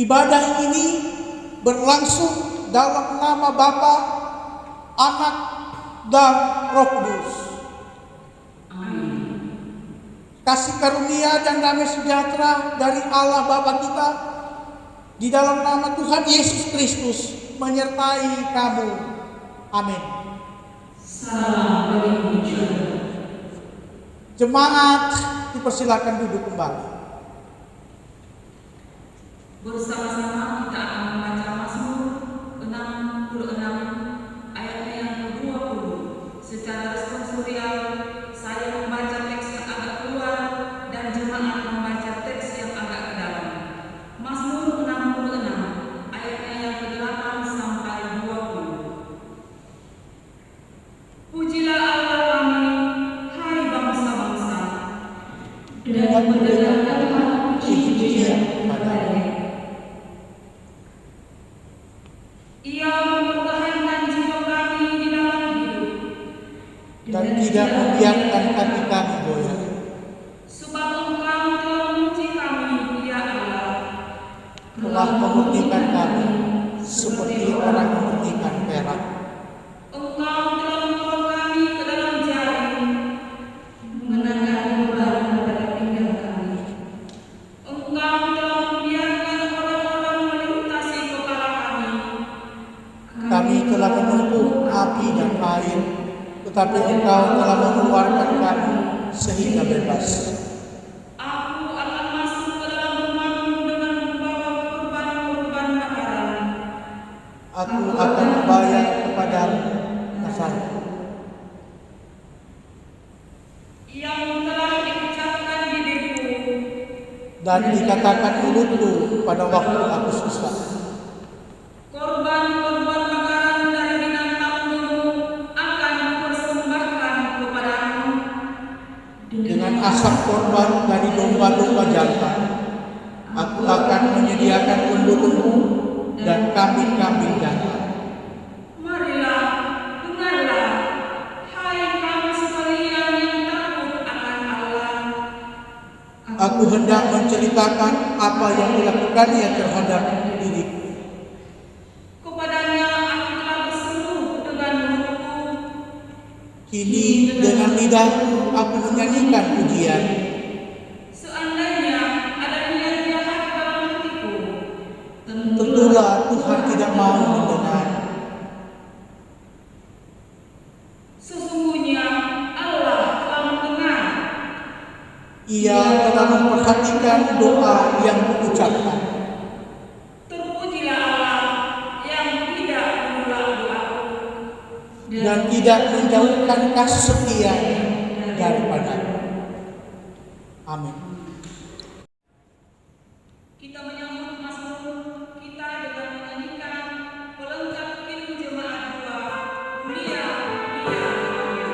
Ibadah ini berlangsung dalam nama Bapa, Anak, dan Roh Kudus. Amin. Kasih karunia dan damai sejahtera dari Allah Bapa kita di dalam nama Tuhan Yesus Kristus menyertai kamu. Amin. Salam bagi muncul. Jemaat dipersilakan duduk kembali. Bersama-sama kita akan membaca Mazmur 66 ayatnya yang ke-20. Secara responsorial, saya membaca teks yang agak keluar dan jemaat membaca teks yang agak ke dalam. Mazmur 66 ayatnya yang ke-8 sampai 20. Pujilah Allah kami, hai bangsa-bangsa, dan mendengarkanlah puji-pujian kepadanya. Ia mempertahankan jiwa kami di dalam hidup, Dan tidak membiarkan kaki kami goyah. sebab Engkau telah menguji kami, ya Allah. Telah memurnikan kami seperti orang memurnikan perak. Engkau telah membawa kami ke dalam jaring, mengenakan beban pada pinggang kami. Engkau telah membiarkan orang-orang melintasi kepala kami. Kami telah menempuh api dan air, tetapi Engkau telah mengeluarkan kami sehingga bebas. Aku akan masuk ke dalam rumah-Mu dengan membawa korban-korban bakaran. Aku akan membayar kepadamu nasarku. Yang telah diucapkan bibirku, Dan dikatakan mulutku pada waktu aku susah. korban-korban bakaran dari binatang-Mu akan kupersembahkan kepadamu. Dengan asap korban dari domba-domba jantan, aku akan menyediakan lembu-lembu dan kambing-kambing jantan. Marilah, dengarlah, hai kamu sekalian yang takut akan Allah. Aku hendak menceritakan apa yang dilakukannya terhadap diriku. Kepadanya aku telah berseru dengan mulutku. Kini dengan lidahku aku menyanyikan pujian. Seandainya ada niat jahat dalam hatiku, Tentulah Tuhan tidak mau mendengar. sesungguhnya Allah telah mendengar. Ia telah memperhatikan doa yang kuucapkan. Terpujilah Allah yang tidak menolak doaku Dan tidak menjauhkan kasih setianya daripadaku. Amin. Kita menyambut Mazmur kita dengan menyanyikan pelengkap film jemaat 2, Dunia Dunia Dunia.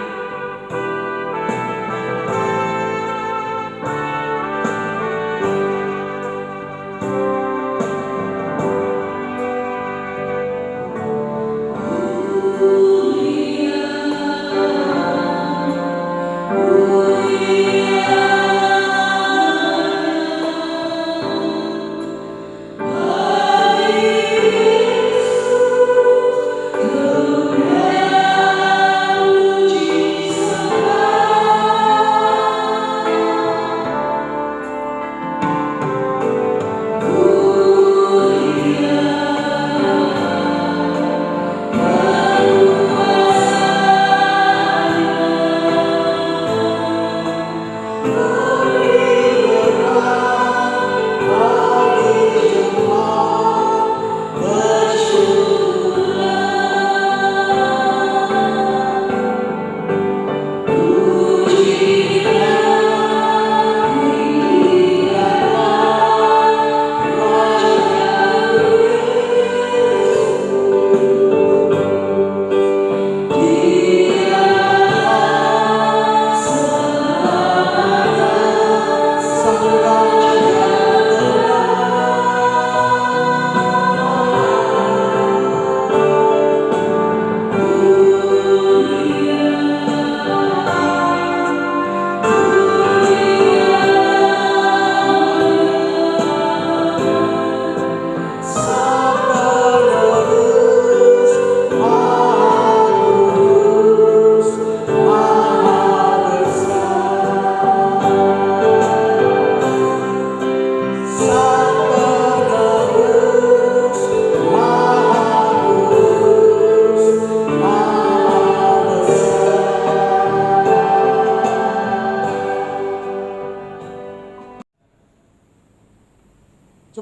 Dunia, dunia.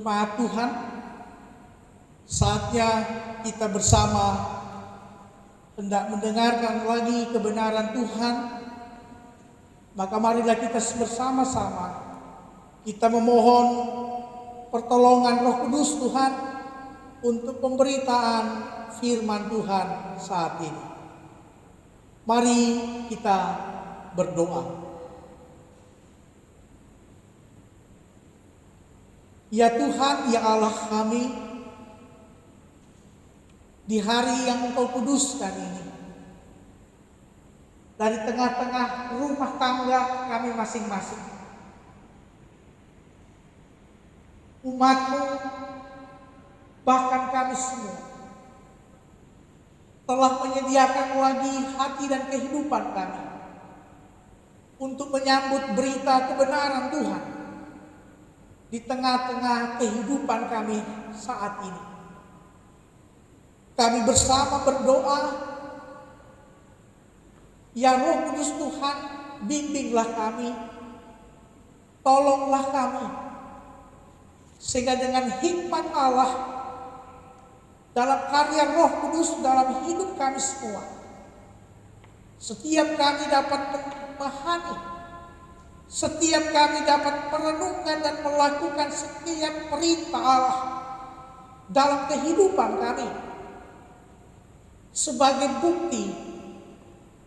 Jemaat Tuhan, saatnya kita bersama hendak mendengarkan lagi kebenaran Tuhan. Maka marilah kita bersama-sama kita memohon pertolongan Roh Kudus Tuhan untuk pemberitaan firman Tuhan saat ini. Mari kita berdoa. Ya Tuhan, ya Allah kami, di hari yang Engkau kuduskan ini, dari tengah-tengah rumah tangga kami masing-masing, umat-Mu, bahkan kami semua, telah menyediakan lagi hati dan kehidupan kami untuk menyambut berita kebenaran Tuhan di tengah-tengah kehidupan kami saat ini. Kami bersama berdoa, ya Roh Kudus Tuhan, bimbinglah kami, tolonglah kami, sehingga dengan hikmat Allah dalam karya Roh Kudus dalam hidup kami semua, setiap kami dapat memahami, setiap kami dapat merenungkan dan melakukan setiap perintah Allah dalam kehidupan kami, sebagai bukti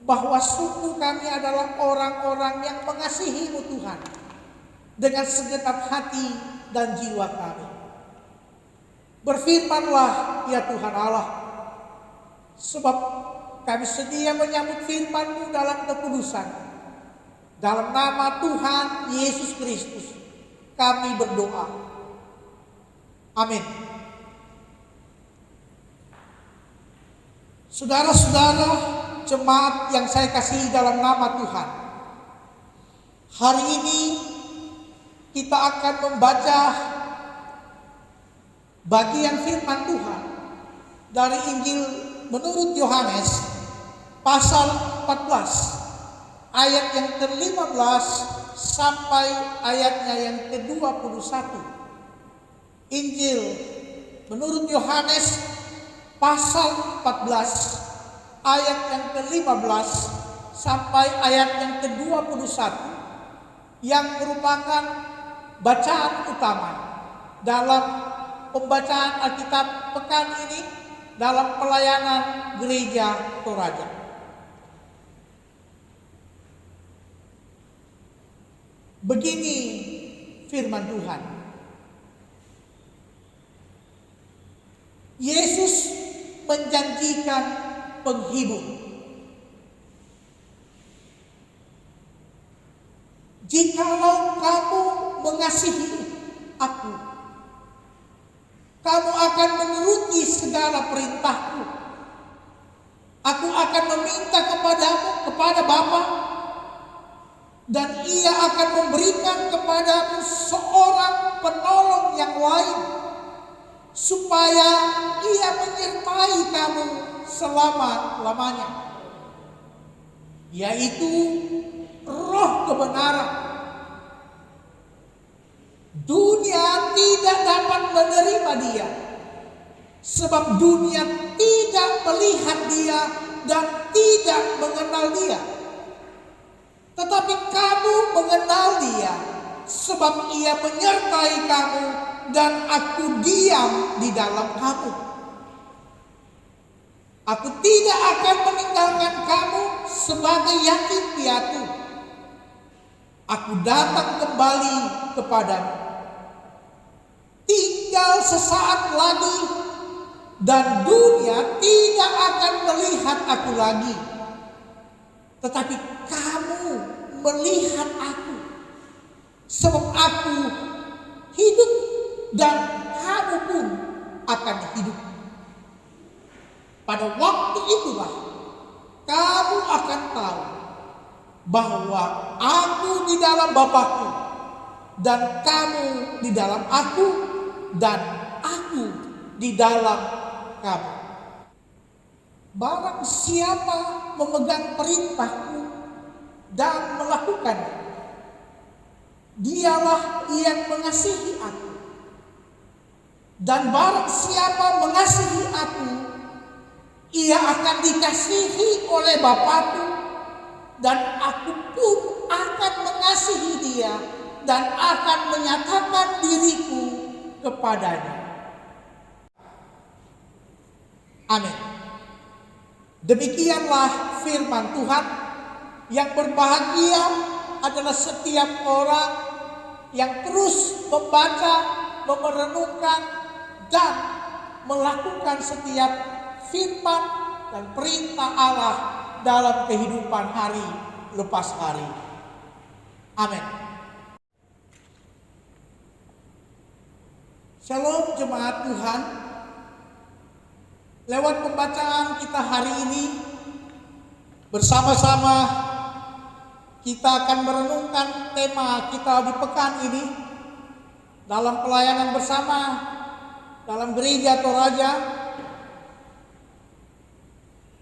bahwa sungguh kami adalah orang-orang yang mengasihi-Mu Tuhan dengan segenap hati dan jiwa kami. Berfirmanlah ya Tuhan Allah, sebab kami sedia menyambut firman-Mu dalam kekudusan. Dalam nama Tuhan Yesus Kristus kami berdoa. Amin. Saudara-saudara jemaat yang saya kasihi dalam nama Tuhan, hari ini kita akan membaca bagian firman Tuhan dari Injil menurut Yohanes pasal 14 ayat yang ke-15 sampai ayatnya yang ke-21. Injil menurut Yohanes pasal 14 ayat yang ke-15 sampai ayat yang ke-21 yang merupakan bacaan utama dalam pembacaan Alkitab pekan ini dalam pelayanan Gereja Toraja. Begini firman Tuhan. Yesus menjanjikan penghibur. Jikalau kamu mengasihi aku, kamu akan menuruti segala perintahku. Aku akan meminta kepada Bapa, dan Ia akan memberikan kepadamu seorang penolong yang lain, supaya Ia menyertai kamu selama-lamanya, yaitu Roh kebenaran. Dunia tidak dapat menerima Dia, sebab dunia tidak melihat Dia dan tidak mengenal Dia. Tetapi kamu mengenal Dia, sebab Ia menyertai kamu dan aku diam di dalam kamu. Aku tidak akan meninggalkan kamu sebagai yatim piatu. Aku datang kembali kepadamu. Tinggal sesaat lagi dan dunia tidak akan melihat aku lagi. Tetapi kamu melihat aku, sebab aku hidup dan kamu pun akan hidup. Pada waktu itulah kamu akan tahu bahwa aku di dalam Bapa-Ku dan kamu di dalam aku dan aku di dalam kamu. Barang siapa memegang perintahku dan melakukannya, dialah yang mengasihi aku. Dan barang siapa mengasihi aku, ia akan dikasihi oleh Bapa-Ku, dan aku pun akan mengasihi dia dan akan menyatakan diriku kepadanya. Amin. Demikianlah firman Tuhan. Yang berbahagia adalah setiap orang yang terus membaca, merenungkan, dan melakukan setiap firman dan perintah Allah dalam kehidupan hari lepas hari. Amin. Shalom jemaat Tuhan. Lewat pembacaan kita hari ini, bersama-sama kita akan merenungkan tema kita di pekan ini dalam pelayanan bersama dalam gereja Toraja.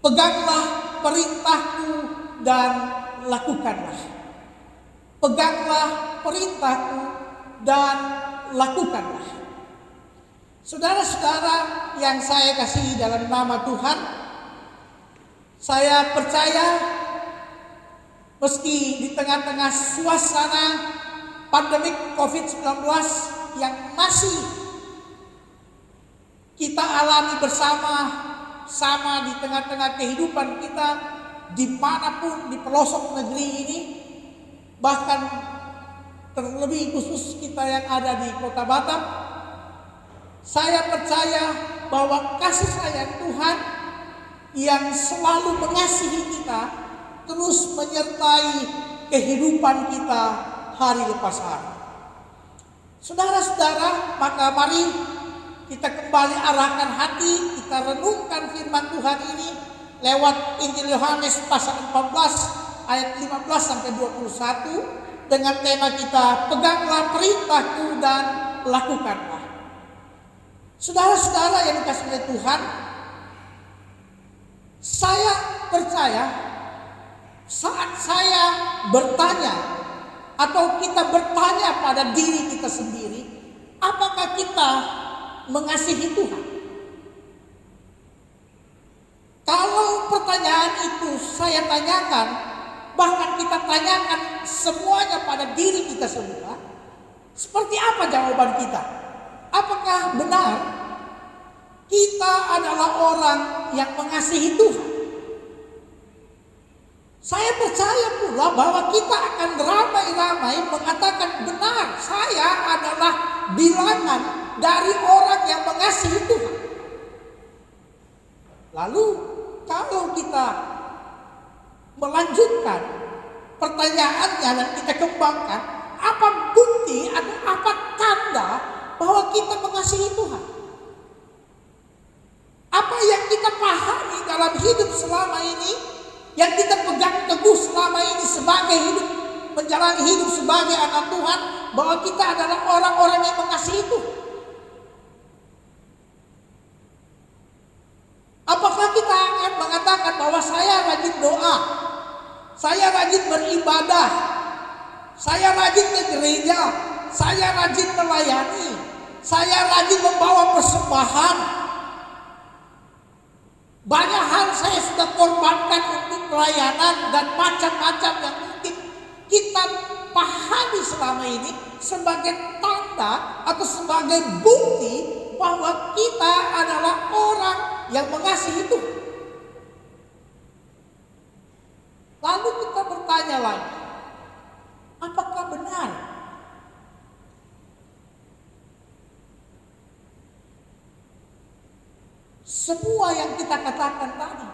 Peganglah perintahku dan lakukanlah. Peganglah perintahku dan lakukanlah. Saudara-saudara yang saya kasihi dalam nama Tuhan, saya percaya meski di tengah-tengah suasana pandemik COVID-19 yang masih kita alami bersama-sama di tengah-tengah kehidupan kita dimanapun di pelosok negeri ini, bahkan terlebih khusus kita yang ada di Kota Batam, saya percaya bahwa kasih sayang Tuhan yang selalu mengasihi kita terus menyertai kehidupan kita hari lepas hari. Saudara-saudara, maka mari kita kembali arahkan hati, kita renungkan firman Tuhan ini lewat Injil Yohanes pasal 14 ayat 15 sampai 21 dengan tema kita, peganglah perintahku dan lakukanlah. Saudara-saudara yang dikasihi oleh Tuhan, saya percaya saat saya bertanya atau kita bertanya pada diri kita sendiri, apakah kita mengasihi Tuhan? Kalau pertanyaan itu saya tanyakan, bahkan kita tanyakan semuanya pada diri kita semua, seperti apa jawaban kita? Apakah benar kita adalah orang yang mengasihi Tuhan? Saya percaya pula bahwa kita akan ramai-ramai mengatakan benar, saya adalah bilangan dari orang yang mengasihi Tuhan. Lalu kalau kita melanjutkan pertanyaannya dan kita kembangkan, apa bukti atau apa tanda bahwa kita mengasihi Tuhan? Apa yang kita pahami dalam hidup selama ini, yang kita pegang teguh selama ini sebagai hidup, menjalani hidup sebagai anak Tuhan, bahwa kita adalah orang-orang yang mengasihi Tuhan? Apakah kita akan mengatakan bahwa saya rajin doa, saya rajin beribadah, saya rajin ke gereja, saya rajin melayani, saya rajin membawa persembahan, banyak hal saya sudah korbankan untuk pelayanan dan macam-macam yang mungkin kita pahami selama ini sebagai tanda atau sebagai bukti bahwa kita adalah orang yang mengasihi Tuhan. Lalu kita bertanya lagi, apakah benar semua yang kita katakan tadi,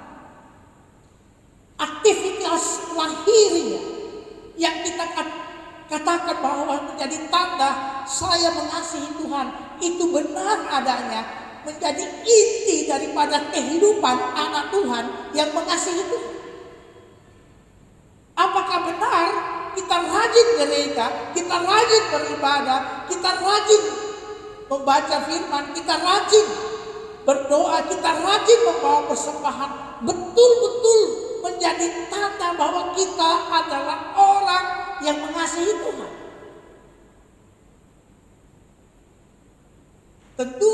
aktivitas lahiriah yang kita katakan bahwa menjadi tanda saya mengasihi Tuhan, itu benar adanya, menjadi inti daripada kehidupan anak Tuhan yang mengasihi Tuhan? Apakah benar kita rajin gereja, kita rajin beribadah, kita rajin membaca firman, kita rajin berdoa, kita rajin membawa persembahan, betul-betul menjadi tanda bahwa kita adalah orang yang mengasihi Tuhan? Tentu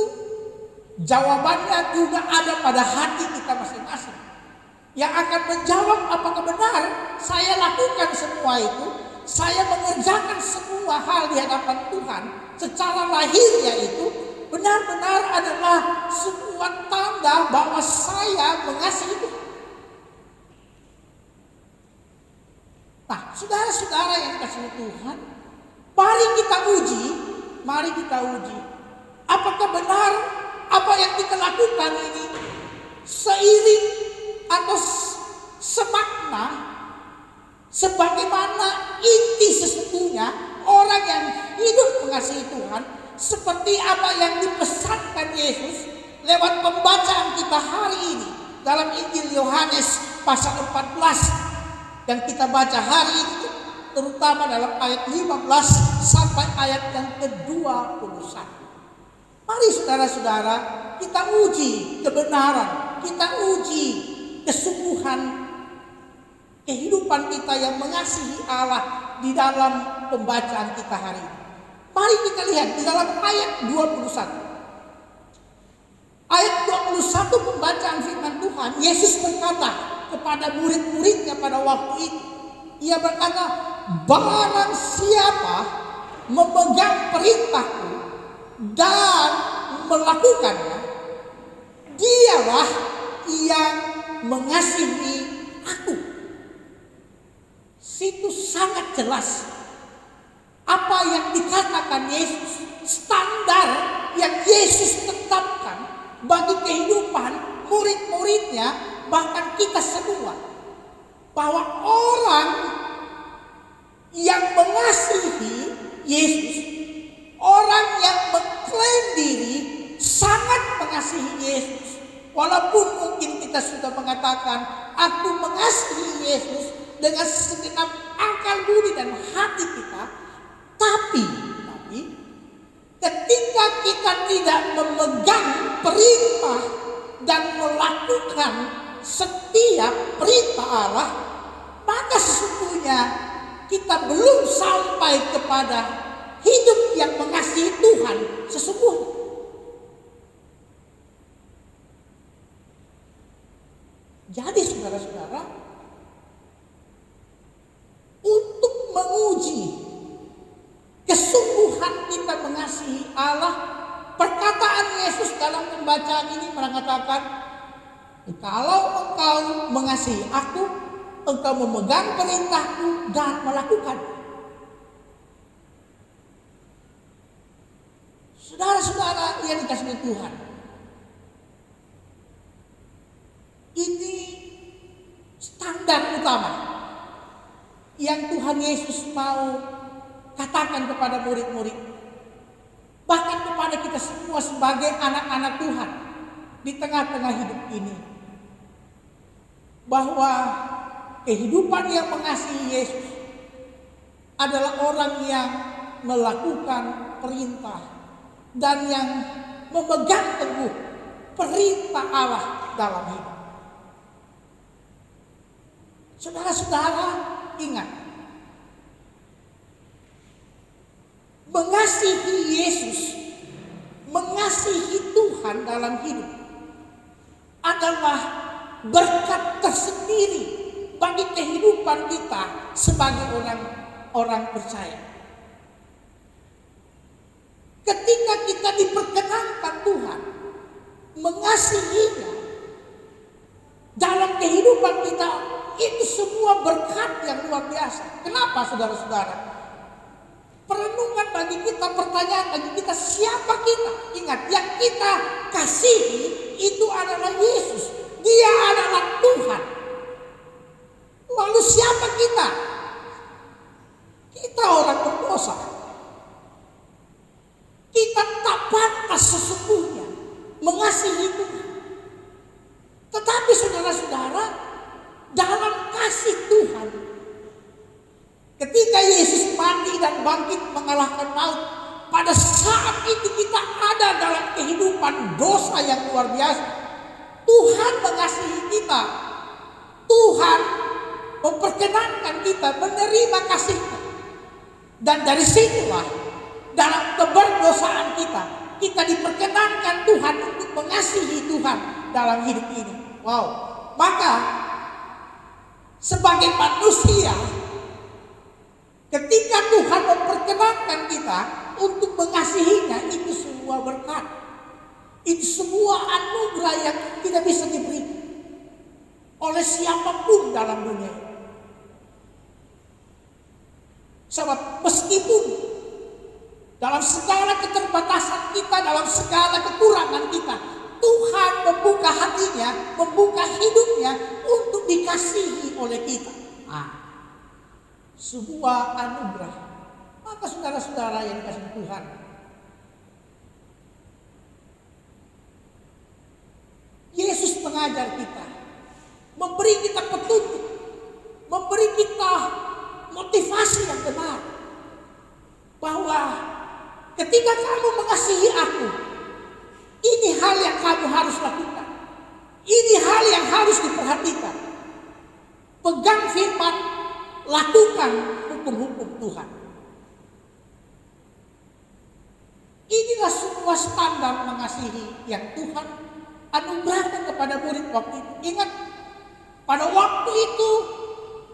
Jawabannya juga ada pada hati kita masing-masing. Yang akan menjawab apakah benar saya lakukan semua itu, saya mengerjakan semua hal di hadapan Tuhan secara lahirnya itu benar-benar adalah sebuah tanda bahwa saya mengasihi Tuhan. Nah, saudara-saudara yang dikasihi Tuhan, mari kita uji, apakah benar apa yang kita lakukan ini seiring atau semakna sebagaimana inti sesungguhnya orang yang hidup mengasihi Tuhan, seperti apa yang dipesankan Yesus lewat pembacaan kita hari ini dalam Injil Yohanes pasal 14 yang kita baca hari ini, terutama dalam ayat 15 sampai ayat yang ke-21. Mari saudara-saudara, kita uji kebenaran, kita uji kesungguhan kehidupan kita yang mengasihi Allah di dalam pembacaan kita hari ini. Mari kita lihat di dalam ayat 21. Ayat 21 pembacaan firman Tuhan, Yesus berkata kepada murid-muridnya pada waktu itu. Ia berkata, barang siapa memegang perintahku dan melakukannya, dialah yang mengasihi aku. Situ sangat jelas apa yang dikatakan Yesus, standar yang Yesus tetapkan bagi kehidupan murid-muridnya, bahkan kita semua, bahwa orang yang mengasihi Yesus, orang yang mengklaim diri sangat mengasihi Yesus, walaupun mungkin kita sudah mengatakan aku mengasihi Yesus dengan segenap akal budi dan hati kita, tapi ketika kita tidak memegang perintah dan melakukan setiap perintah Allah, maka sesungguhnya kita belum sampai kepada hidup yang mengasihi Tuhan sesungguhnya. Jadi saudara-saudara, untuk menguji kesungguhan kita mengasihi Allah, perkataan Yesus dalam pembacaan ini mengatakan, kalau engkau mengasihi aku, engkau memegang perintahku dan melakukan. Saudara-saudara yang dikasihi Tuhan, ini standar utama yang Tuhan Yesus mau katakan kepada murid-murid, bahkan kepada kita semua sebagai anak-anak Tuhan di tengah-tengah hidup ini, bahwa kehidupan yang mengasihi Yesus adalah orang yang melakukan perintah dan yang memegang teguh perintah Allah dalam hidup. Saudara-saudara, ingat, mengasihi Yesus, mengasihi Tuhan dalam hidup adalah berkat tersendiri bagi kehidupan kita sebagai orang percaya. Ketika kita diperkenankan Tuhan mengasihinya dalam kehidupan kita, itu semua berkat yang luar biasa. Kenapa saudara-saudara? Perenungan bagi kita, pertanyaan bagi kita, siapa kita? Ingat, yang kita kasihi itu adalah Yesus. Dia adalah Tuhan. Lalu siapa kita? Kita orang berdosa. Kita tak pantas sesungguhnya mengasihi Tuhan. Tetapi saudara-saudara, dalam kasih Tuhan, ketika Yesus mati dan bangkit mengalahkan maut, pada saat itu kita ada dalam kehidupan dosa yang luar biasa. Tuhan mengasihi kita. Tuhan memperkenankan kita menerima kasih-Nya. Dan dari situlah dalam keberdosaan kita, kita diperkenankan Tuhan untuk mengasihi Tuhan dalam hidup ini. Wow. Maka sebagai manusia, ketika Tuhan memperkenankan kita untuk mengasihinya, itu semua berkat. Itu semua anugerah yang tidak bisa diberi oleh siapapun dalam dunia. Sebab meskipun dalam segala keterbatasan kita, dalam segala kekurangan kita, Tuhan membuka hatinya, membuka hidupnya untuk dikasihi oleh kita. Sebuah anugerah. Maka saudara-saudara yang dikasihi Tuhan, Yesus mengajar kita, memberi kita petunjuk, memberi kita motivasi yang benar, bahwa ketika kamu mengasihi aku, ini hal yang kamu harus lakukan. Ini hal yang harus diperhatikan. Pegang firman, lakukan hukum-hukum Tuhan. Inilah semua standar mengasihi yang Tuhan anugerahkan kepada murid waktu itu. Ingat, pada waktu itu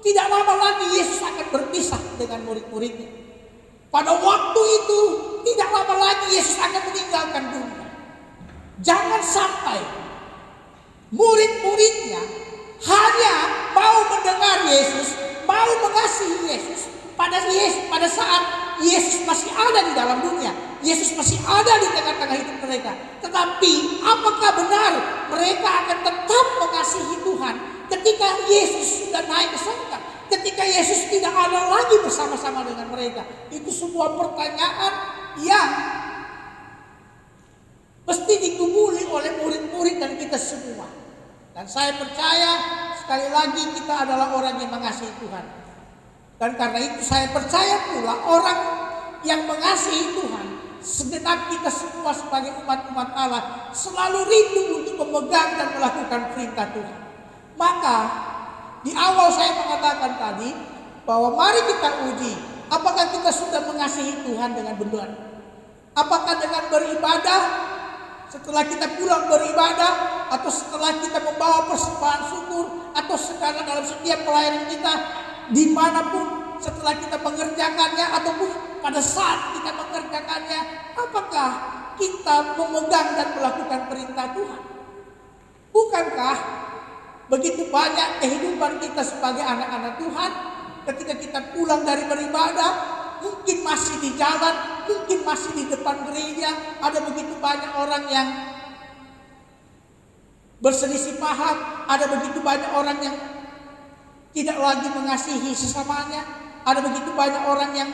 tidak lama lagi Yesus akan berpisah dengan murid-muridnya. Pada waktu itu tidak lama lagi Yesus akan meninggalkan dunia. Jangan sampai murid-muridnya hanya mau mendengar Yesus, mau mengasihi Yesus pada saat Yesus masih ada di dalam dunia, Yesus masih ada di tengah-tengah hidup mereka. Tetapi apakah benar mereka akan tetap mengasihi Tuhan ketika Yesus sudah naik ke surga, ketika Yesus tidak ada lagi bersama-sama dengan mereka? Itu sebuah pertanyaan yang mesti digumuli oleh murid-murid dan kita semua. Dan saya percaya sekali lagi kita adalah orang yang mengasihi Tuhan. Dan karena itu saya percaya pula orang yang mengasihi Tuhan, segenap kita semua sebagai umat-umat Allah, selalu rindu untuk memegang dan melakukan perintah Tuhan. Maka di awal saya mengatakan tadi bahwa mari kita uji apakah kita sudah mengasihi Tuhan dengan benar. Apakah dengan beribadah, setelah kita pulang beribadah, atau setelah kita membawa persembahan syukur, atau sekarang dalam setiap pelayanan kita, dimanapun setelah kita mengerjakannya, ataupun pada saat kita mengerjakannya, apakah kita memegang dan melakukan perintah Tuhan? Bukankah begitu banyak kehidupan kita sebagai anak-anak Tuhan, ketika kita pulang dari beribadah, mungkin masih di jalan, mungkin masih di depan gereja, ada begitu banyak orang yang berselisih paham, ada begitu banyak orang yang tidak lagi mengasihi sesamanya, ada begitu banyak orang yang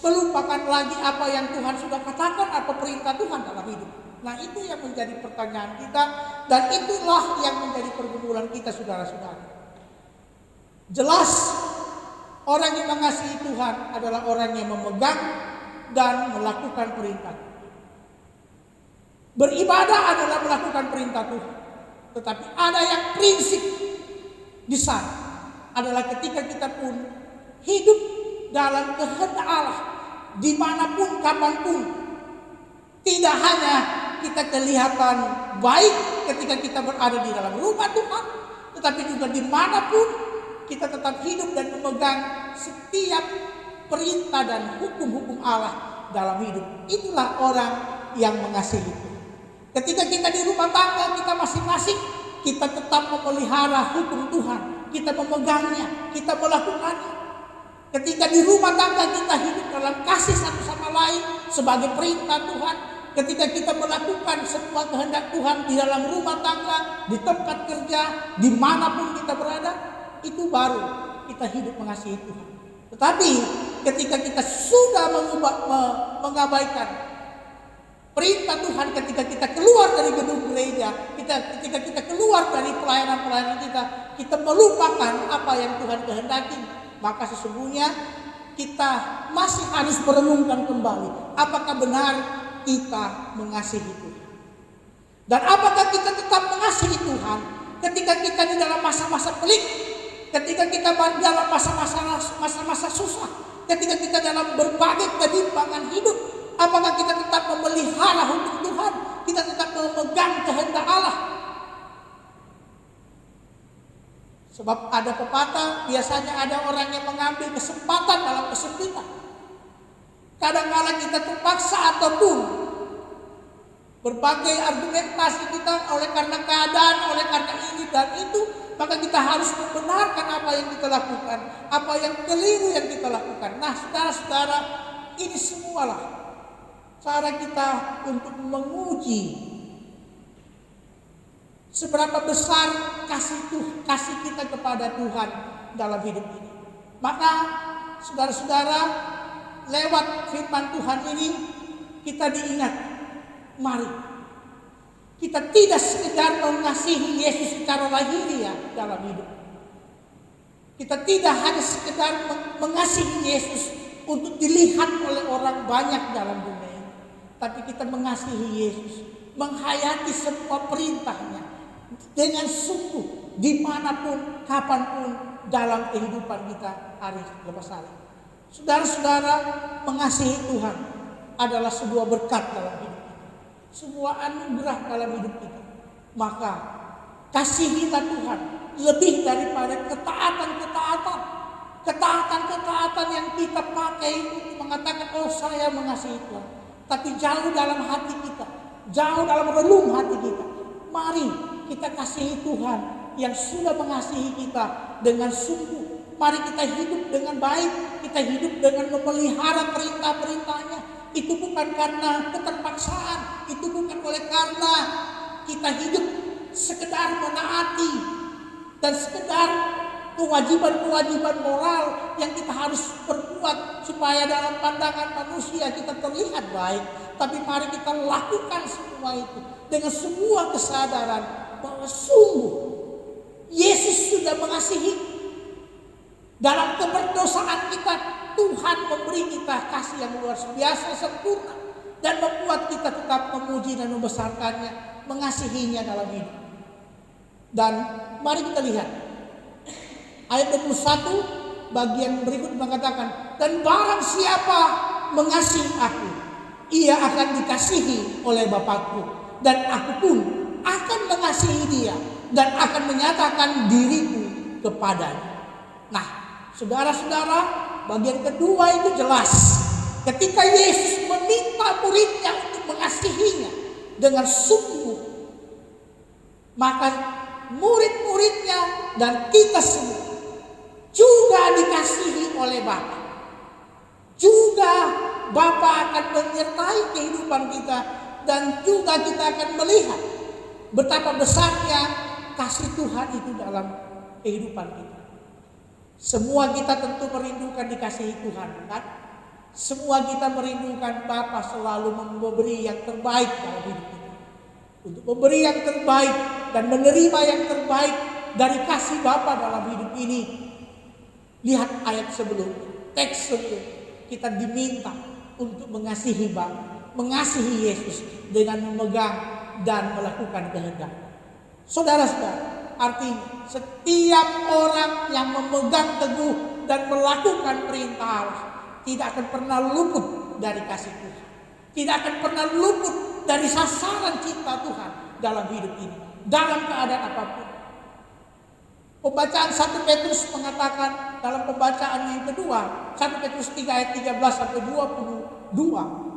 melupakan lagi apa yang Tuhan sudah katakan, apa perintah Tuhan dalam hidup. Nah, itu yang menjadi pertanyaan kita, dan itulah yang menjadi pergumulan kita, saudara-saudara. Jelas orang yang mengasihi Tuhan adalah orang yang memegang dan melakukan perintah. Beribadah adalah melakukan perintah Tuhan. Tetapi ada yang prinsip di sana, adalah ketika kita pun hidup dalam kehendak Allah, dimanapun, kapanpun. Tidak hanya kita kelihatan baik ketika kita berada di dalam rumah Tuhan, tetapi juga dimanapun kita tetap hidup dan memegang setiap perintah dan hukum-hukum Allah dalam hidup. Itulah orang yang mengasihi Tuhan. Ketika kita di rumah tangga kita masing-masing, kita tetap memelihara hukum Tuhan, kita memegangnya, kita melakukannya. Ketika di rumah tangga kita hidup dalam kasih satu sama lain sebagai perintah Tuhan, ketika kita melakukan semua kehendak Tuhan di dalam rumah tangga, di tempat kerja, dimanapun kita berada, itu baru kita hidup mengasihi Tuhan. Tetapi ketika kita sudah mengabaikan perintah Tuhan, ketika kita keluar dari gedung gereja, ketika kita keluar dari pelayanan-pelayanan kita melupakan apa yang Tuhan kehendaki, maka sesungguhnya kita masih harus merenungkan kembali apakah benar kita mengasihi Tuhan. Dan apakah kita tetap mengasihi Tuhan ketika kita di dalam masa-masa pelik, ketika kita dalam masa-masa susah, ketika kita dalam berbagai ketimpangan hidup. Apakah kita tetap memelihara hukum Tuhan? Kita tetap memegang kehendak Allah? Sebab ada pepatah, biasanya ada orang yang mengambil kesempatan dalam kesempitan. Kadang-kadang kita terpaksa ataupun berbagai argumentasi kita oleh karena keadaan, oleh karena ini dan itu, maka kita harus membenarkan apa yang kita lakukan, apa yang keliru yang kita lakukan. Nah, saudara-saudara, ini semualah cara kita untuk menguji seberapa besar kasih kita kepada Tuhan dalam hidup ini. Maka saudara-saudara, lewat firman Tuhan ini kita diingat, mari kita tidak sekedar mengasihi Yesus secara lahiriah dalam hidup. Kita tidak hanya sekedar mengasihi Yesus untuk dilihat oleh orang banyak dalam dunia ini, tapi kita mengasihi Yesus, menghayati semua perintahnya dengan sungguh, dimanapun, kapanpun dalam kehidupan kita hari lepas hari. Saudara-saudara, mengasihi Tuhan adalah sebuah berkat dalam hidup kita, sebuah anugerah dalam hidup kita. Maka kasihilah Tuhan lebih daripada ketaatan yang kita pakai untuk mengatakan, oh saya mengasihi Tuhan, tapi jauh dalam hati kita, jauh dalam relung hati kita. Mari kita kasihi Tuhan yang sudah mengasihi kita dengan sungguh. Mari kita hidup dengan baik, kita hidup dengan memelihara perintah-perintahnya. Itu bukan karena keterpaksaan, itu bukan oleh karena kita hidup sekedar menaati dan sekedar kewajiban-kewajiban moral yang kita harus perbuat supaya dalam pandangan manusia kita terlihat baik. Tapi mari kita lakukan semua itu dengan sebuah kesadaran bahwa sungguh Yesus sudah mengasihi. Dalam keberdosaan kita, Tuhan memberi kita kasih yang luar biasa sempurna dan membuat kita tetap memuji dan membesarkannya, mengasihinya dalam hidup. Dan mari kita lihat ayat 21 bagian berikut mengatakan, dan barang siapa mengasihi aku, ia akan dikasihi oleh Bapakku, dan aku pun akan mengasihi dia dan akan menyatakan diriku kepadanya. Nah, saudara-saudara, bagian kedua itu jelas. Ketika Yesus meminta muridnya untuk mengasihinya dengan sungguh, maka murid-muridnya dan kita semua juga dikasihi oleh Bapa. Juga Bapa akan menyertai kehidupan kita dan juga kita akan melihat betapa besarnya kasih Tuhan itu dalam kehidupan kita. Semua kita tentu merindukan dikasihi Tuhan, kan? Semua kita merindukan Bapa selalu memberi yang terbaik dalam hidup kita. Untuk memberi yang terbaik dan menerima yang terbaik dari kasih Bapa dalam hidup ini. Lihat ayat sebelumnya, teks sebelumnya. Kita diminta untuk mengasihi Bapa, mengasihi Yesus dengan memegang dan melakukan kehendak. Saudara-saudara, artinya setiap orang yang memegang teguh dan melakukan perintah Allah tidak akan pernah luput dari kasih Tuhan. Tidak akan pernah luput dari sasaran cinta Tuhan dalam hidup ini, dalam keadaan apapun. Pembacaan 1 Petrus mengatakan dalam pembacaan yang kedua, 1 Petrus 3 ayat 13 sampai 22,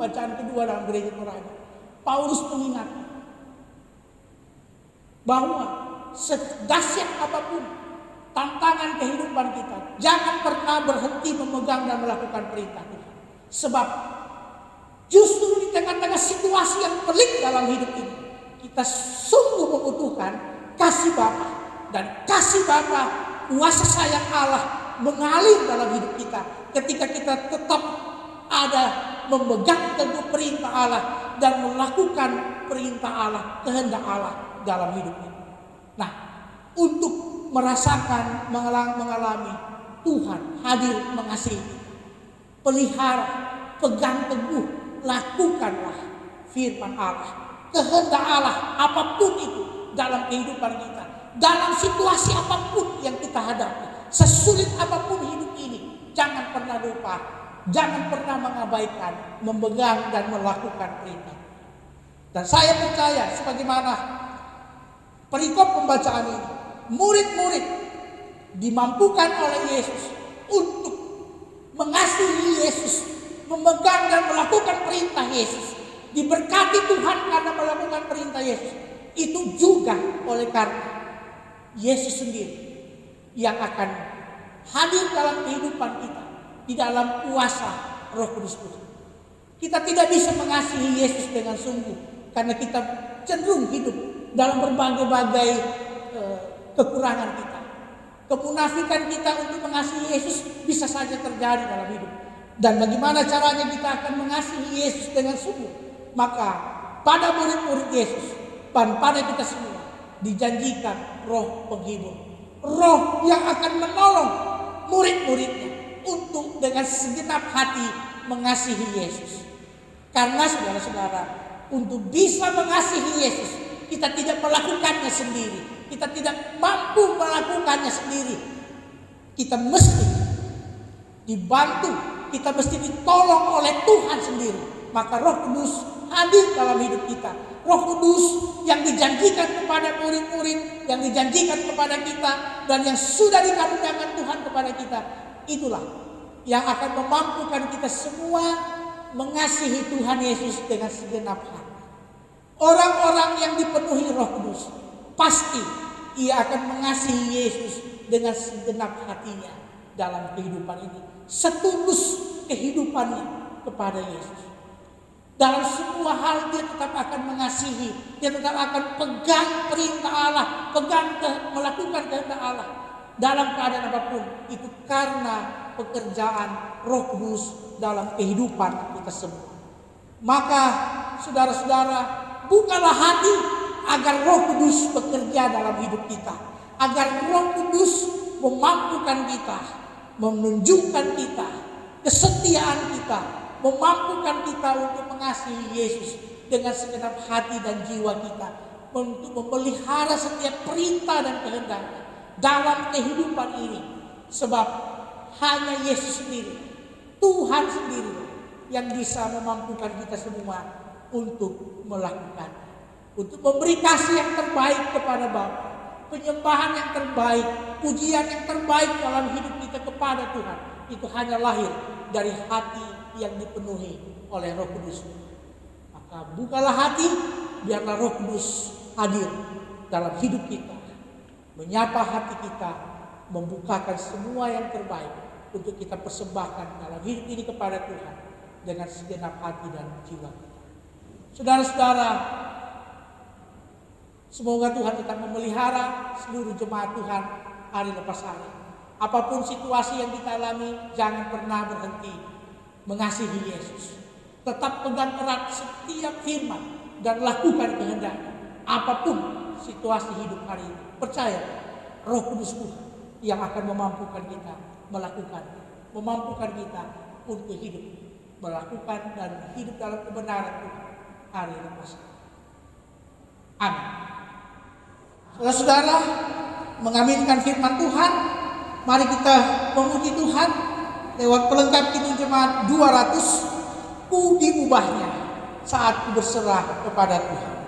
bacaan kedua dalam gereja Toraja. Paulus mengingatkan bahwa sedahsyat apapun tantangan kehidupan kita, jangan pernah berhenti memegang dan melakukan perintah Tuhan. Sebab justru di tengah-tengah situasi yang pelik dalam hidup ini, kita sungguh membutuhkan kasih Bapa. Dan kasih Bapa, kuasa sayang Allah mengalir dalam hidup kita ketika kita tetap ada memegang teguh perintah Allah dan melakukan perintah Allah, kehendak Allah dalam hidup ini. Nah, untuk merasakan, mengalami Tuhan hadir mengasihi, pelihara, pegang teguh, lakukanlah firman Allah, kehendak Allah apapun itu dalam kehidupan kita, dalam situasi apapun yang kita hadapi, sesulit apapun hidup ini. Jangan pernah lupa jangan pernah mengabaikan, memegang dan melakukan perintah. Dan saya percaya sebagaimana perikop pembacaan ini, murid-murid dimampukan oleh Yesus untuk mengasihi Yesus, memegang dan melakukan perintah Yesus, diberkati Tuhan karena melakukan perintah Yesus. Itu juga oleh karena Yesus sendiri yang akan hadir dalam kehidupan kita di dalam kuasa Roh Kudus Tuhan. Kita tidak bisa mengasihi Yesus dengan sungguh karena kita cenderung hidup dalam berbagai-bagai kekurangan kita. Kemunafikan kita untuk mengasihi Yesus bisa saja terjadi dalam hidup. Dan bagaimana caranya kita akan mengasihi Yesus dengan sungguh? Maka pada murid-murid Yesus dan pada kita semua dijanjikan Roh penghibur, Roh yang akan menolong murid-muridnya untuk dengan segenap hati mengasihi Yesus. Karena saudara-saudara, untuk bisa mengasihi Yesus, kita tidak melakukannya sendiri. Kita tidak mampu melakukannya sendiri. Kita mesti dibantu, kita mesti ditolong oleh Tuhan sendiri. Maka Roh Kudus hadir dalam hidup kita. Roh Kudus yang dijanjikan kepada murid-murid, yang dijanjikan kepada kita, dan yang sudah dikaruniakan Tuhan kepada kita, itulah yang akan memampukan kita semua mengasihi Tuhan Yesus dengan segenap hati. Orang-orang yang dipenuhi Roh Kudus, pasti ia akan mengasihi Yesus dengan segenap hatinya dalam kehidupan ini. Setulus kehidupannya kepada Yesus. Dalam semua hal dia tetap akan mengasihi. Dia tetap akan pegang perintah Allah, melakukan kehendak Allah dalam keadaan apapun. Itu karena pekerjaan Roh Kudus dalam kehidupan kita semua. Maka saudara-saudara, bukalah hati agar Roh Kudus bekerja dalam hidup kita. Agar Roh Kudus memampukan kita, menunjukkan kita kesetiaan kita, memampukan kita untuk mengasihi Yesus dengan segenap hati dan jiwa kita, untuk memelihara setiap perintah dan kehendak dalam kehidupan ini. Sebab hanya Yesus sendiri, Tuhan sendiri yang bisa memampukan kita semua untuk melakukan, untuk memberi kasih yang terbaik kepada Bapa, penyembahan yang terbaik, pujian yang terbaik dalam hidup kita kepada Tuhan. Itu hanya lahir dari hati yang dipenuhi oleh Roh Kudus. Maka bukalah hati, biarlah Roh Kudus hadir dalam hidup kita, menyapa hati kita, membukakan semua yang terbaik untuk kita persembahkan dalam hidup ini kepada Tuhan dengan segenap hati dan jiwa kita. Saudara-saudara, semoga Tuhan tetap memelihara seluruh jemaat Tuhan hari lepas hari. Apapun situasi yang kita alami, jangan pernah berhenti mengasihi Yesus. Tetap pegang erat setiap firman dan lakukan kehendaknya. Apapun situasi hidup hari ini, percaya Roh Kudus Tuhan yang akan memampukan kita melakukan, memampukan kita untuk hidup, melakukan dan hidup dalam kebenaran Tuhan hari lepas hari. Amin. Saudara-saudara, mengaminkan firman Tuhan, mari kita memuji Tuhan lewat pelengkap Kidung Jemaat 200, ku diubahnya saat ku berserah kepada Tuhan. Ku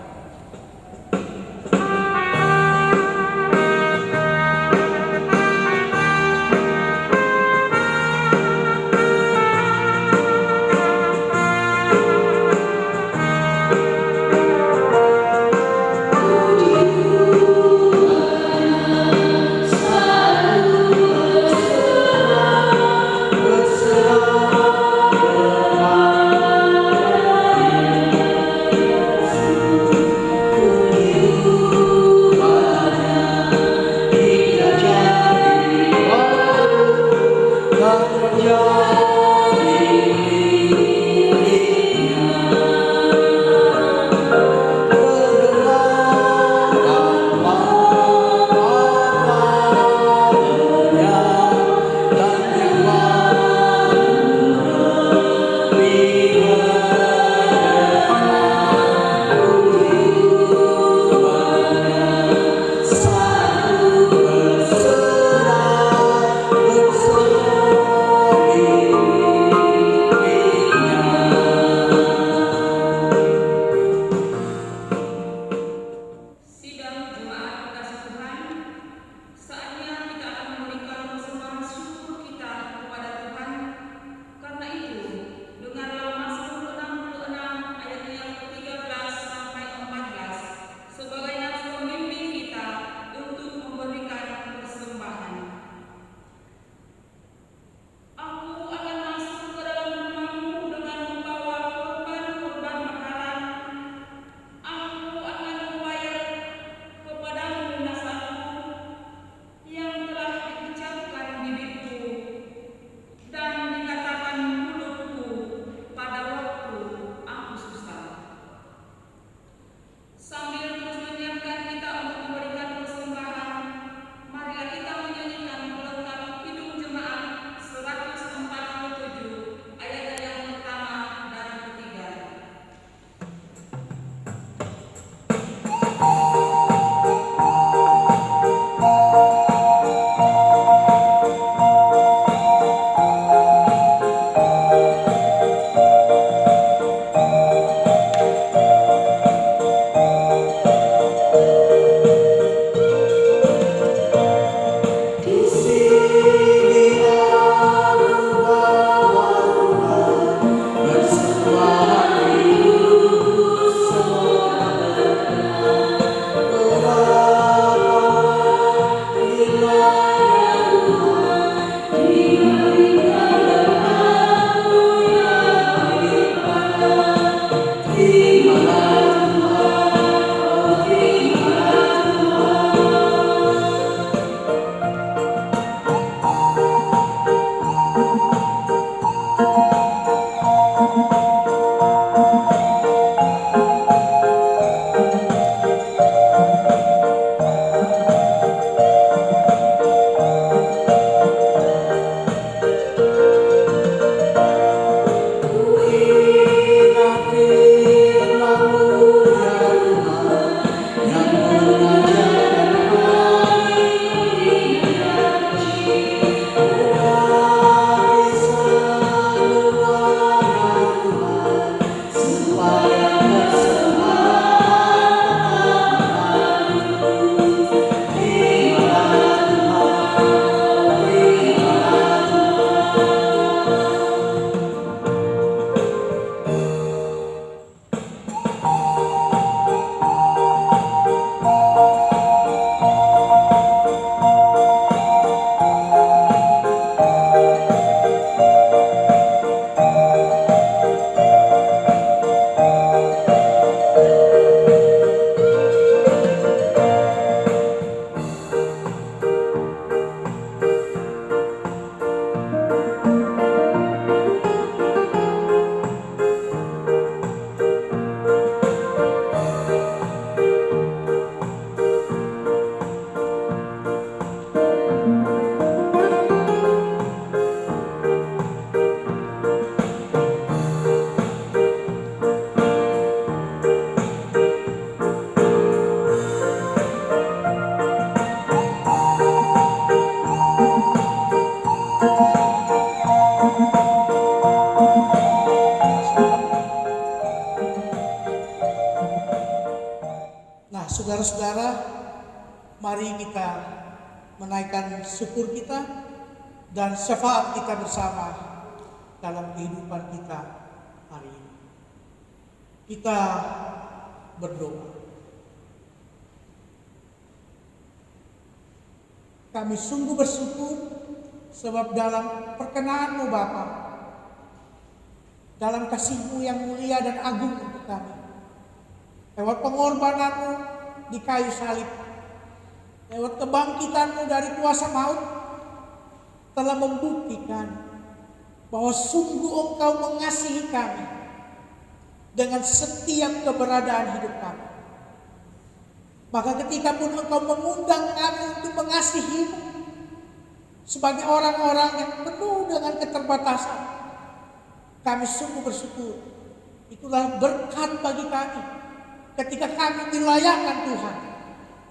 Saudara-saudara, mari kita menaikkan syukur kita dan syafaat kita bersama dalam kehidupan kita hari ini. Kita berdoa. Kami sungguh bersyukur sebab dalam perkenan-Mu Bapa, dalam kasih-Mu yang mulia dan agung untuk kami, lewat pengorbanan-Mu di kayu salib, lewat kebangkitan-Mu dari kuasa maut, telah membuktikan bahwa sungguh Engkau mengasihi kami dengan setiap keberadaan hidup kami. Maka ketika pun Engkau mengundang kami untuk mengasihi-Mu sebagai orang-orang yang penuh dengan keterbatasan, kami sungguh bersyukur. Itulah berkat bagi kami ketika kami dilayakkan Tuhan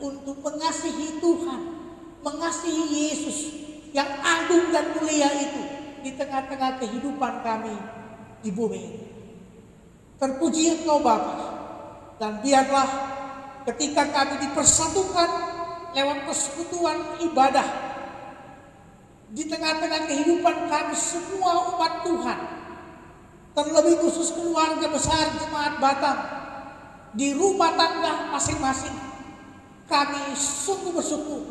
untuk mengasihi Tuhan, mengasihi Yesus yang agung dan mulia itu di tengah-tengah kehidupan kami di bumi ini. Terpuji Engkau Bapa, dan biarlah ketika kami dipersatukan lewat persekutuan ibadah di tengah-tengah kehidupan kami semua umat Tuhan, terlebih khusus keluarga besar Jemaat Batam di rumah tangga masing-masing, kami sungguh bersyukur.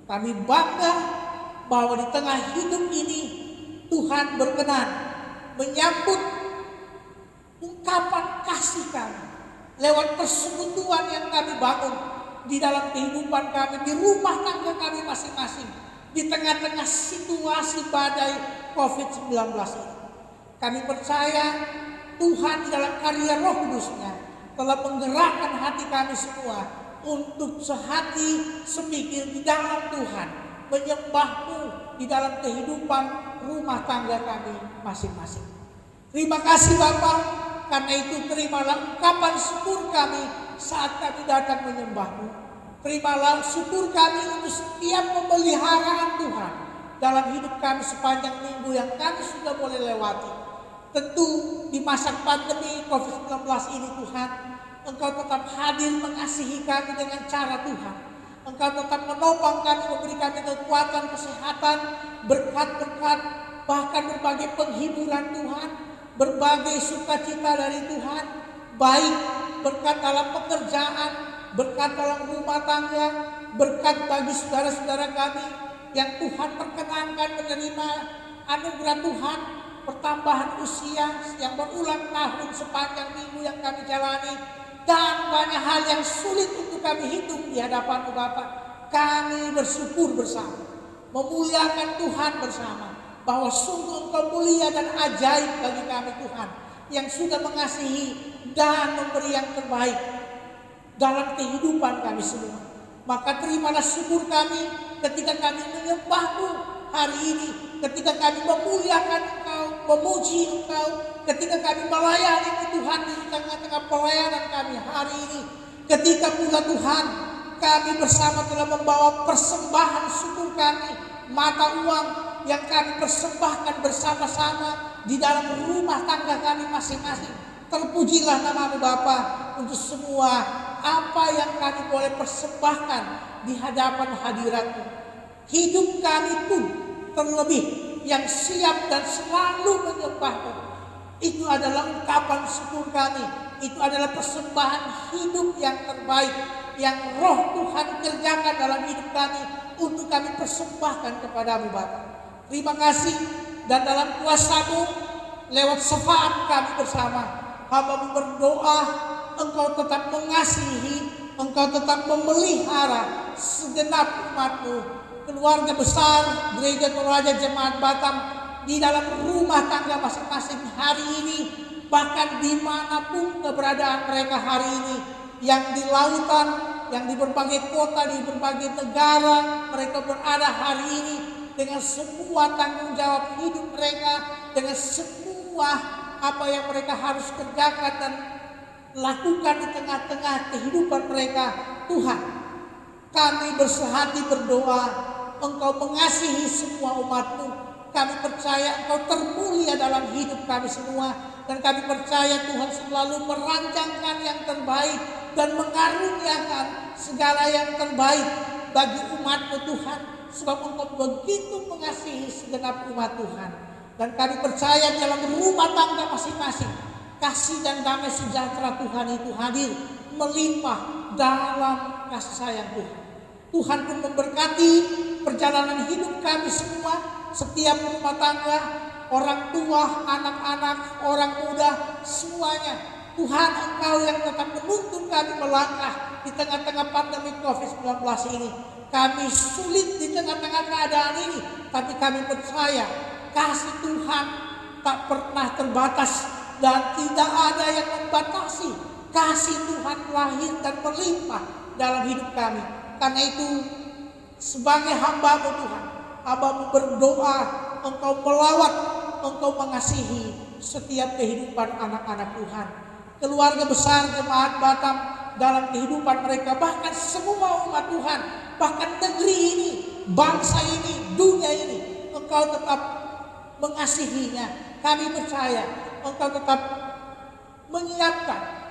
Kami bangga bahwa di tengah hidup ini Tuhan berkenan menyambut ungkapan kasih kami lewat persekutuan yang kami bangun di dalam kehidupan kami, di rumah tangga kami masing-masing, di tengah-tengah situasi badai COVID-19 ini. Kami percaya Tuhan di dalam karya Roh Kudus-Nya telah menggerakkan hati kami semua untuk sehati semikir di dalam Tuhan, menyembah-Mu di dalam kehidupan rumah tangga kami masing-masing. Terima kasih Bapa, karena itu terimalah ungkapan syukur kami saat kami datang menyembah-Mu. Terimalah syukur kami untuk setiap pemeliharaan Tuhan dalam hidup kami sepanjang minggu yang kami sudah boleh lewati. Tentu di masa pandemi COVID-19 ini Tuhan, Engkau tetap hadir mengasihi kami dengan cara Tuhan. Engkau tetap menopang kami, memberi kami kekuatan, kesehatan, berkat-berkat, bahkan berbagai penghiburan Tuhan, berbagai sukacita dari Tuhan, baik berkat dalam pekerjaan, berkat dalam rumah tangga, berkat bagi saudara-saudara kami yang Tuhan perkenankan menerima anugerah Tuhan, pertambahan usia yang berulang tahun sepanjang minggu yang kami jalani, dan banyak hal yang sulit untuk kami hitung di hadapan-Mu Bapa. Kami bersyukur bersama, memuliakan Tuhan bersama, bahwa sungguh Engkau mulia dan ajaib bagi kami Tuhan, yang sudah mengasihi dan memberi yang terbaik dalam kehidupan kami semua. Maka terimalah syukur kami ketika kami menyembah-Mu hari ini, ketika kami memuliakan Engkau, memuji Engkau, ketika kami melayani Tuhan di tengah-tengah pelayanan kami hari ini, ketika pula Tuhan kami bersama telah membawa persembahan syukur kami, mata uang yang kami persembahkan bersama-sama di dalam rumah tangga kami masing-masing. Terpujilah nama-Mu Bapa untuk semua apa yang kami boleh persembahkan di hadapan hadirat-Mu. Hidup kami pun terlebih yang siap dan selalu menyembah-Mu. Itu adalah ungkapan syukur kami. Itu adalah persembahan hidup yang terbaik yang Roh Tuhan kerjakan dalam hidup kami untuk kami persembahkan kepada-Mu Bapa. Terima kasih, dan dalam kuasa-Mu lewat syafaat kami bersama, hamba-Mu berdoa Engkau tetap mengasihi, Engkau tetap memelihara segenap umat-Mu, keluarga besar Gereja Toraja Jemaat Batam di dalam rumah tangga masing-masing hari ini, bahkan dimanapun keberadaan mereka hari ini, yang di lautan, yang di berbagai kota, di berbagai negara mereka berada hari ini, dengan semua tanggung jawab hidup mereka, dengan semua apa yang mereka harus kerjakan dan lakukan di tengah-tengah kehidupan mereka. Tuhan, kami bersehati berdoa, Engkau mengasihi semua umat-Mu. Kami percaya Engkau termulia dalam hidup kami semua, dan kami percaya Tuhan selalu merancangkan yang terbaik dan mengaruniakan segala yang terbaik bagi umat-Mu Tuhan, sebab Engkau begitu mengasihi segenap umat Tuhan. Dan kami percaya dalam rumah tangga masing-masing, kasih dan damai sejahtera Tuhan itu hadir melimpah dalam kasih sayang Tuhan. Tuhan pun memberkati perjalanan hidup kami semua, setiap rumah tangga, orang tua, anak-anak, orang muda, semuanya. Tuhan, Engkau yang tetap menuntun kami melangkah di tengah-tengah pandemi COVID-19 ini. Kami sulit di tengah-tengah keadaan ini, tapi kami percaya kasih Tuhan tak pernah terbatas dan tidak ada yang membatasi kasih Tuhan lahir dan berlimpah dalam hidup kami. Karena itu sebagai hamba-Mu Tuhan, hamba-Mu berdoa Engkau melawat, Engkau mengasihi setiap kehidupan anak-anak Tuhan, keluarga besar jemaat Batam dalam kehidupan mereka, bahkan semua umat Tuhan, bahkan negeri ini, bangsa ini, dunia ini. Engkau tetap mengasihinya. Kami percaya Engkau tetap menyiapkan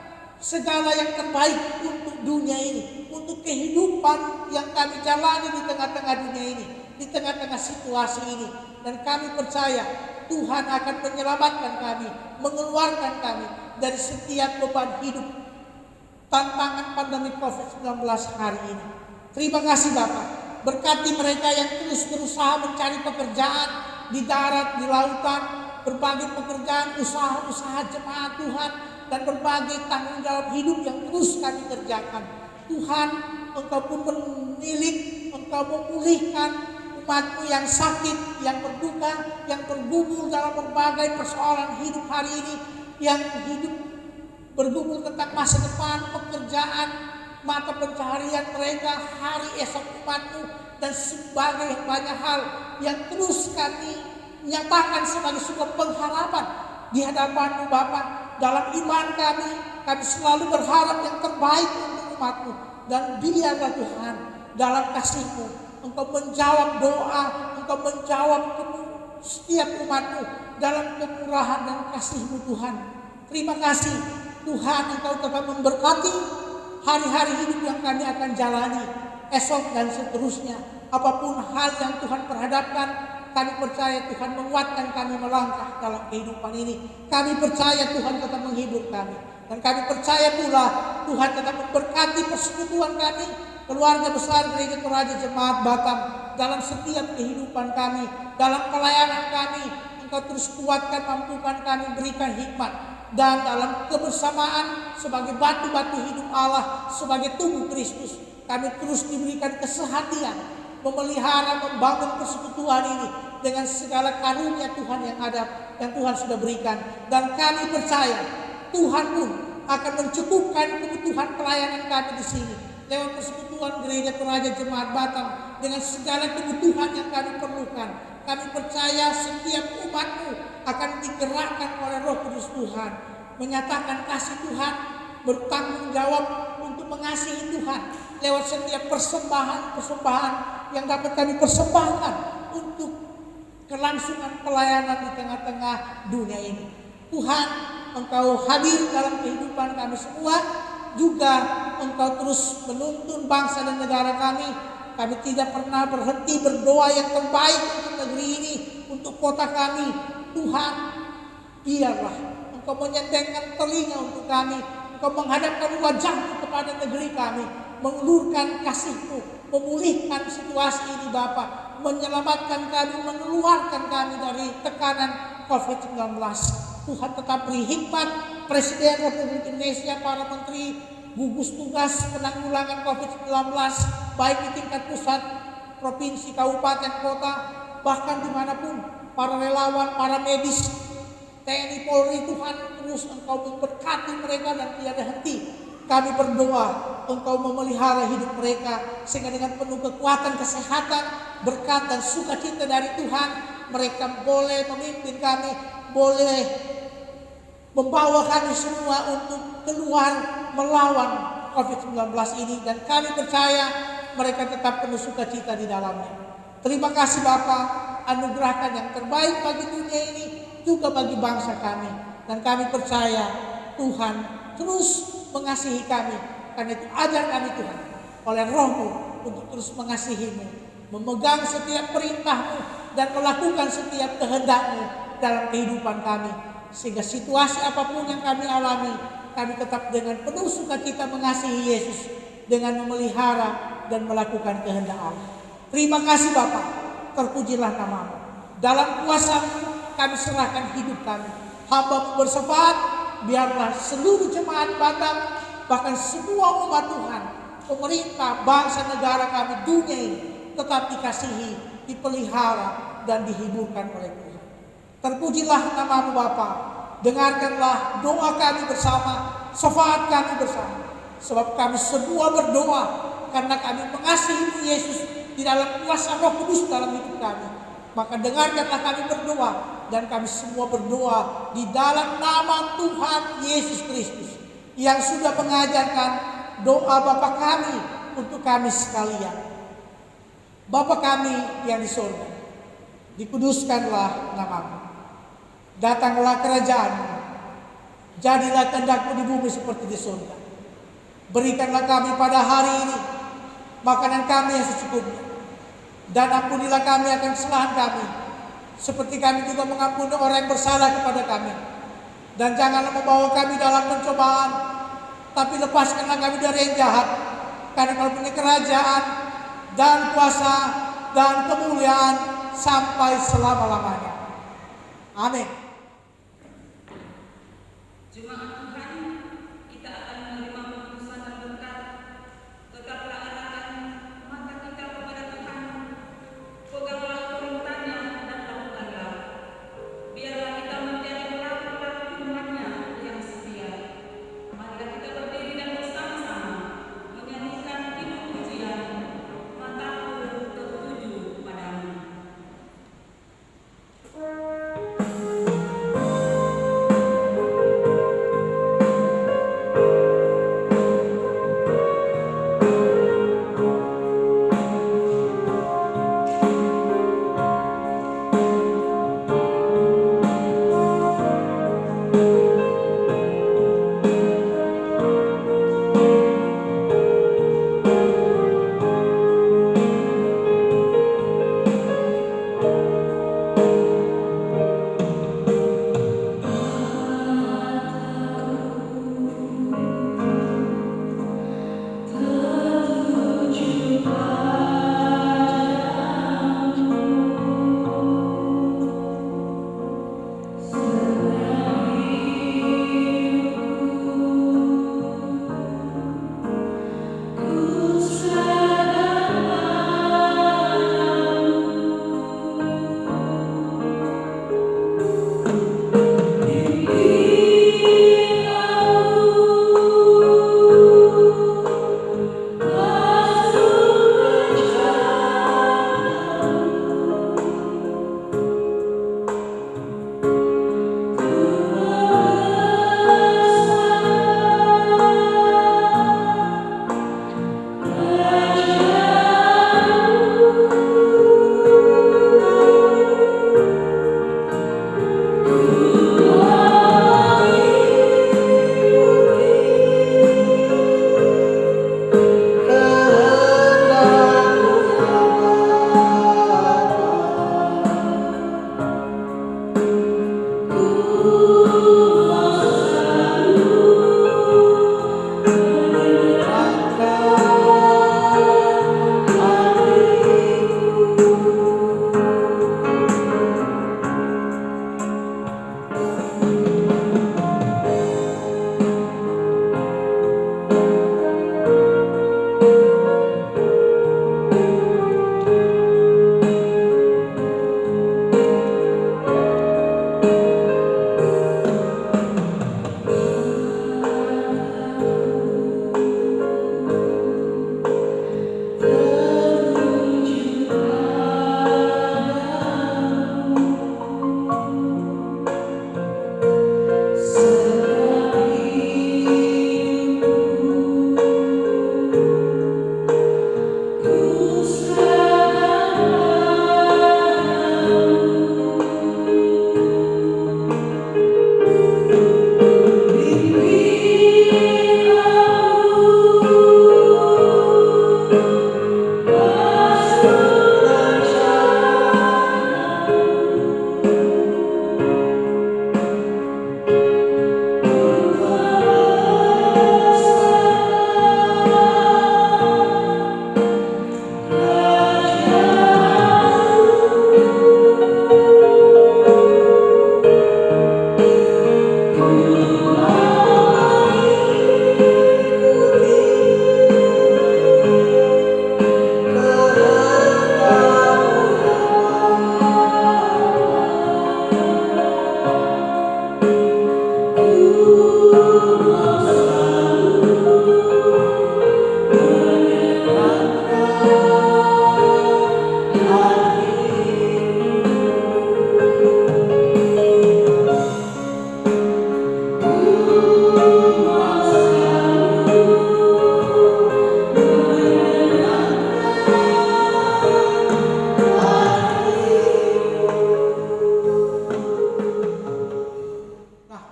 segala yang terbaik untuk dunia ini, untuk kehidupan yang kami jalani di tengah-tengah dunia ini, di tengah-tengah situasi ini. Dan kami percaya Tuhan akan menyelamatkan kami, mengeluarkan kami dari setiap beban hidup tantangan pandemi COVID-19 hari ini. Terima kasih Bapak. Berkati mereka yang terus berusaha mencari pekerjaan di darat, di lautan, berbagai pekerjaan, usaha-usaha jemaat Tuhan, dan berbagai tanggung jawab hidup yang terus kami kerjakan. Tuhan, Engkau pun menilik, Engkau memulihkan umat-Mu yang sakit, yang berduka, yang bergumul dalam berbagai persoalan hidup hari ini, yang hidup bergumul tentang masa depan, pekerjaan, mata pencaharian mereka, hari esok umat-Mu, dan sebagai banyak hal yang terus kami nyatakan sebagai sebuah pengharapan di hadapan-Mu Bapa. Dalam iman kami selalu berharap yang terbaik untuk umat-Mu. Dan biarlah Tuhan dalam kasih-Mu Engkau menjawab doa, Engkau menjawab setiap umat-Mu dalam kemurahan dan kasih-Mu Tuhan. Terima kasih Tuhan, Engkau tetap memberkati hari-hari hidup yang kami akan jalani esok dan seterusnya. Apapun hal yang Tuhan perhadapkan, kami percaya Tuhan menguatkan kami melangkah dalam kehidupan ini. Kami percaya Tuhan tetap menghibur kami. Dan kami percaya pula Tuhan tetap memberkati persekutuan kami, keluarga besar Gereja Toraja Jemaat Batam, dalam setiap kehidupan kami, dalam pelayanan kami. Engkau terus kuatkan, mampukan kami, berikan hikmat. Dan dalam kebersamaan sebagai batu-batu hidup Allah, sebagai tubuh Kristus, kami terus diberikan kesehatian, memelihara, membangun persekutuan ini dengan segala karunia Tuhan yang ada, yang Tuhan sudah berikan. Dan kami percaya Tuhan pun akan mencukupkan kebutuhan pelayanan kami di sini lewat persekutuan Gereja Toraja Jemaat Batam dengan segala kebutuhan yang kami perlukan. Kami percaya setiap umat-Mu akan digerakkan oleh Roh Kudus Tuhan, menyatakan kasih Tuhan, bertanggung jawab untuk mengasihi Tuhan lewat setiap persembahan-persembahan yang dapat kami persembahkan untuk kelangsungan pelayanan di tengah-tengah dunia ini. Tuhan, Engkau hadir dalam kehidupan kami semua, juga Engkau terus menuntun bangsa dan negara kami. Kami tidak pernah berhenti berdoa yang terbaik untuk negeri ini, untuk kota kami. Tuhan, biarlah Engkau menyentengkan telinga untuk kami, Engkau menghadapkan wajah-Mu kepada negeri kami, mengulurkan kasih-Mu, memulihkan situasi ini Bapa, menyelamatkan kami, mengeluarkan kami dari tekanan COVID-19. Tuhan tetap beri hikmat Presiden Republik Indonesia, para menteri, gugus tugas penanggulangan COVID-19, baik di tingkat pusat, provinsi, kabupaten, kota, bahkan dimanapun, para relawan, para medis, TNI, Polri. Tuhan, terus Engkau memberkati mereka dan tiada henti kami berdoa Engkau memelihara hidup mereka, sehingga dengan penuh kekuatan, kesehatan, berkat dan sukacita dari Tuhan, mereka boleh memimpin kami, boleh membawa kami semua untuk keluar melawan COVID-19 ini. Dan kami percaya mereka tetap penuh sukacita di dalamnya. Terima kasih Bapa, anugerahkan yang terbaik bagi dunia ini, juga bagi bangsa kami. Dan kami percaya Tuhan terus mengasihi kami, Karena itu ajar kami Tuhan oleh Roh-Mu untuk terus mengasihi-Mu, memegang setiap perintah-Mu dan melakukan setiap kehendak-Mu dalam kehidupan kami. Sehingga situasi apapun yang kami alami, kami tetap dengan penuh sukacita mengasihi Yesus dengan memelihara dan melakukan kehendak Allah. Terima kasih Bapa, terpujilah nama-Mu. Dalam kuasa-Mu kami serahkan hidup kami. Hamba-Mu bersyafaat, biarlah seluruh jemaat Batam, bahkan semua umat Tuhan, pemerintah, bangsa, negara kami, dunia ini tetap dikasihi, dipelihara, dan dihiburkan oleh Tuhan. Terpujilah nama-Mu Bapa. Dengarkanlah doa kami bersama, syafaat kami bersama. Sebab kami semua berdoa karena kami mengasihi Yesus di dalam kuasa Roh Kudus dalam hidup kami. Maka dengarkanlah kami berdoa, dan kami semua berdoa di dalam nama Tuhan Yesus Kristus yang sudah mengajarkan doa Bapa kami untuk kami sekalian. Bapa kami yang di surga, dikuduskanlah nama-Mu. Datanglah kerajaan-Mu. Jadilah kehendak-Mu di bumi seperti di surga. Berikanlah kami pada hari ini makanan kami yang secukupnya. Dan ampunilah kami akan kesalahan kami, seperti kami juga mengampuni orang yang bersalah kepada kami. Dan janganlah membawa kami dalam pencobaan, tapi lepaskanlah kami dari yang jahat. Karena Kau punya kerajaan dan kuasa dan kemuliaan sampai selama-lamanya. Amin. Jemaat Tuhan, kita akan menerima putusan dan berkat. Tetaplah arahkan mata kita kepada Tuhan. Peganglah perintahnya dan lakukanlah. Biarlah kita menjadi pelaku-pelaku firman-Nya yang setia. Marilah kita berdiri dan bersama-sama menyanyikan himne pujian, Mataku tertuju padamu.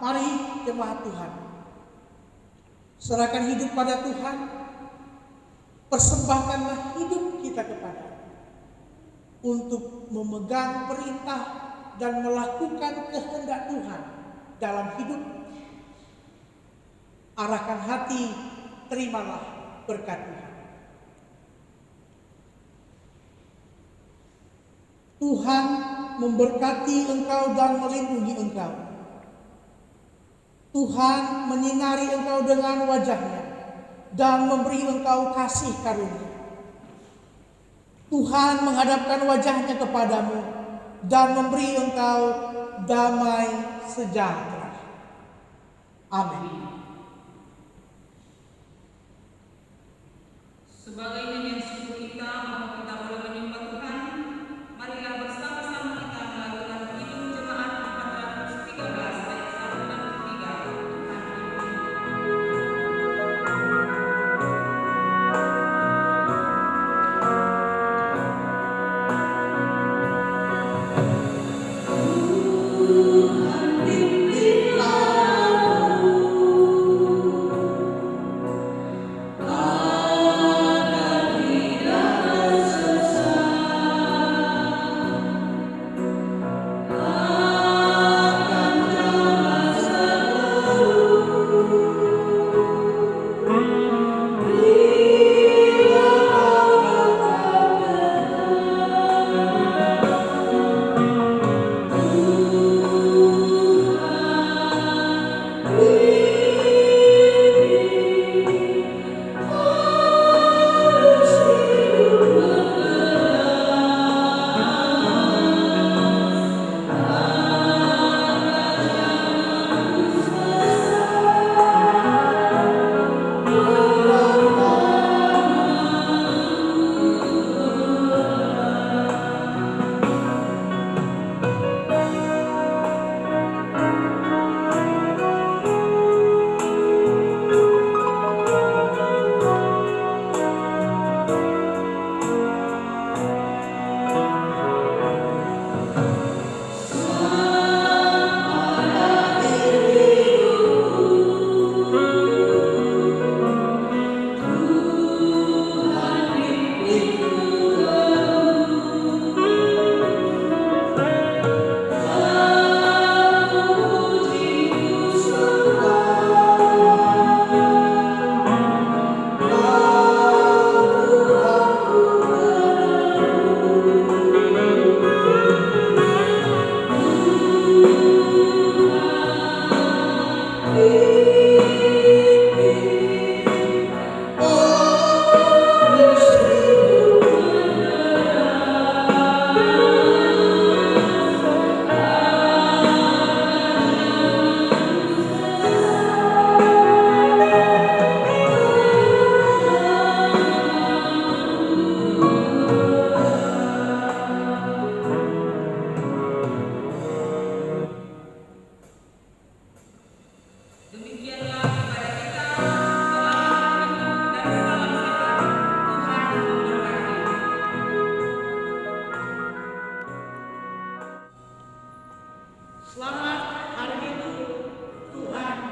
Mari jemaat Tuhan, serahkan hidup pada Tuhan, persembahkanlah hidup kita kepada untuk memegang perintah dan melakukan kehendak Tuhan dalam hidup. Arahkan hati, terimalah berkat Tuhan. Tuhan memberkati engkau dan melindungi engkau. Tuhan menyinari engkau dengan wajah-Nya dan memberi engkau kasih karunia. Tuhan menghadapkan wajah-Nya kepadamu dan memberi engkau damai sejahtera. Amin. Sebagai nyanyian syukur kita, bahwa kita boleh menyembah Tuhan, marilah bersama-sama kita melakukan Kidung Jemaat 413 ayat 1 dan 3. Demikianlah ibadah kita. Selamat dan salam sehat. Tuhan memberkati. Selamat hari Minggu. Tuhan